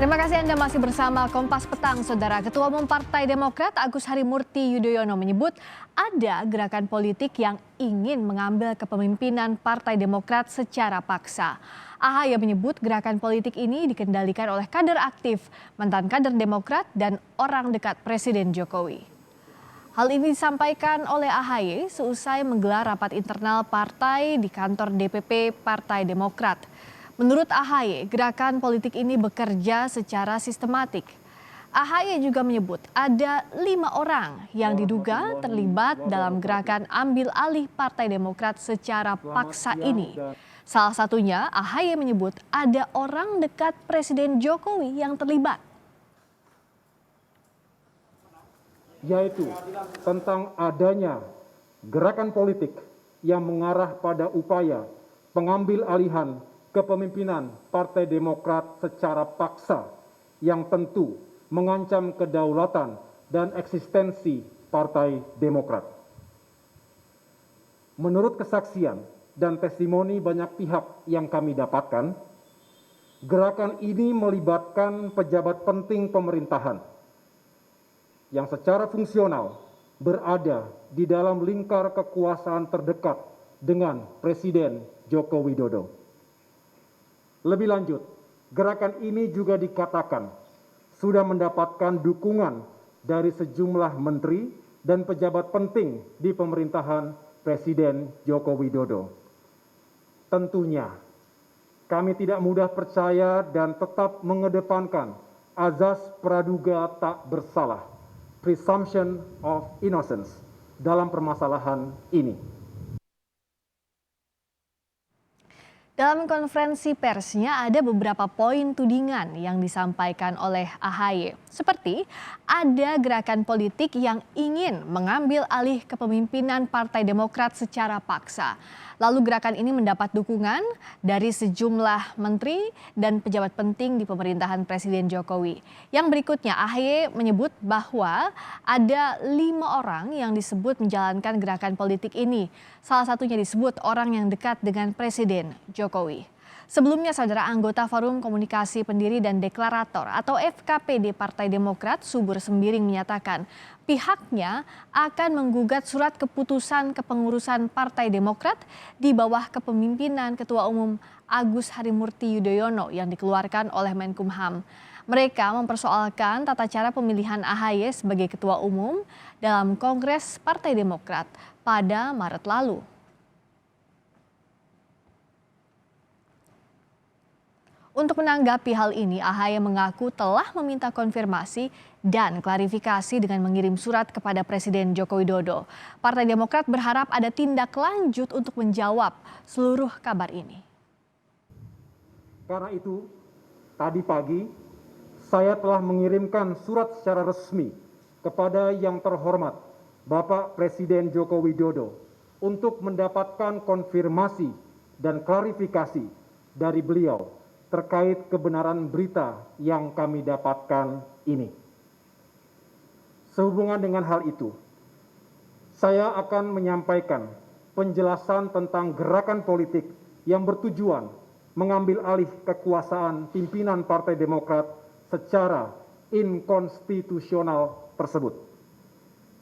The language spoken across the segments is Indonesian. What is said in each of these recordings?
Terima kasih Anda masih bersama Kompas Petang, Saudara. Ketua Umum Partai Demokrat Agus Harimurti Yudhoyono menyebut ada gerakan politik yang ingin mengambil kepemimpinan Partai Demokrat secara paksa. AHY menyebut gerakan politik ini dikendalikan oleh kader aktif, mantan kader Demokrat, dan orang dekat Presiden Jokowi. Hal ini disampaikan oleh AHY seusai menggelar rapat internal partai di kantor DPP Partai Demokrat. Menurut AHY, gerakan politik ini bekerja secara sistematik. AHY juga menyebut ada 5 orang yang diduga terlibat dalam gerakan ambil alih Partai Demokrat secara paksa ini. Salah satunya AHY menyebut ada orang dekat Presiden Jokowi yang terlibat. Yaitu tentang adanya gerakan politik yang mengarah pada upaya pengambil alihan kepemimpinan Partai Demokrat secara paksa yang tentu mengancam kedaulatan dan eksistensi Partai Demokrat. Menurut kesaksian dan testimoni banyak pihak yang kami dapatkan, gerakan ini melibatkan pejabat penting pemerintahan yang secara fungsional berada di dalam lingkar kekuasaan terdekat dengan Presiden Joko Widodo. Lebih lanjut, gerakan ini juga dikatakan sudah mendapatkan dukungan dari sejumlah menteri dan pejabat penting di pemerintahan Presiden Joko Widodo. Tentunya, kami tidak mudah percaya dan tetap mengedepankan azas praduga tak bersalah, presumption of innocence, dalam permasalahan ini. Dalam konferensi persnya ada beberapa poin tudingan yang disampaikan oleh AHY. Seperti ada gerakan politik yang ingin mengambil alih kepemimpinan Partai Demokrat secara paksa. Lalu gerakan ini mendapat dukungan dari sejumlah menteri dan pejabat penting di pemerintahan Presiden Jokowi. Yang berikutnya AHY menyebut bahwa ada 5 orang yang disebut menjalankan gerakan politik ini. Salah satunya disebut orang yang dekat dengan Presiden Jokowi. Sebelumnya, saudara, anggota Forum Komunikasi Pendiri dan Deklarator atau FKPD Partai Demokrat Subur Sembiring menyatakan pihaknya akan menggugat surat keputusan kepengurusan Partai Demokrat di bawah kepemimpinan Ketua Umum Agus Harimurti Yudhoyono yang dikeluarkan oleh Menkumham. Mereka mempersoalkan tata cara pemilihan AHY sebagai Ketua Umum dalam Kongres Partai Demokrat pada Maret lalu. Untuk menanggapi hal ini, AHY mengaku telah meminta konfirmasi dan klarifikasi dengan mengirim surat kepada Presiden Joko Widodo. Partai Demokrat berharap ada tindak lanjut untuk menjawab seluruh kabar ini. Karena itu, tadi pagi saya telah mengirimkan surat secara resmi kepada yang terhormat Bapak Presiden Joko Widodo untuk mendapatkan konfirmasi dan klarifikasi dari beliau terkait kebenaran berita yang kami dapatkan ini. Sehubungan dengan hal itu, saya akan menyampaikan penjelasan tentang gerakan politik yang bertujuan mengambil alih kekuasaan pimpinan Partai Demokrat secara inkonstitusional tersebut.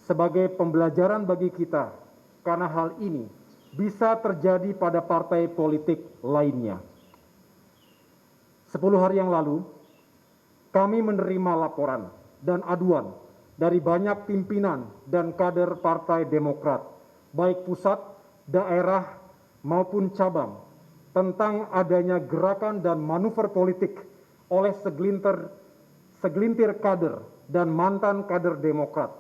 Sebagai pembelajaran bagi kita, karena hal ini bisa terjadi pada partai politik lainnya. 10 hari yang lalu, kami menerima laporan dan aduan dari banyak pimpinan dan kader Partai Demokrat, baik pusat, daerah, maupun cabang, tentang adanya gerakan dan manuver politik oleh segelintir kader dan mantan kader Demokrat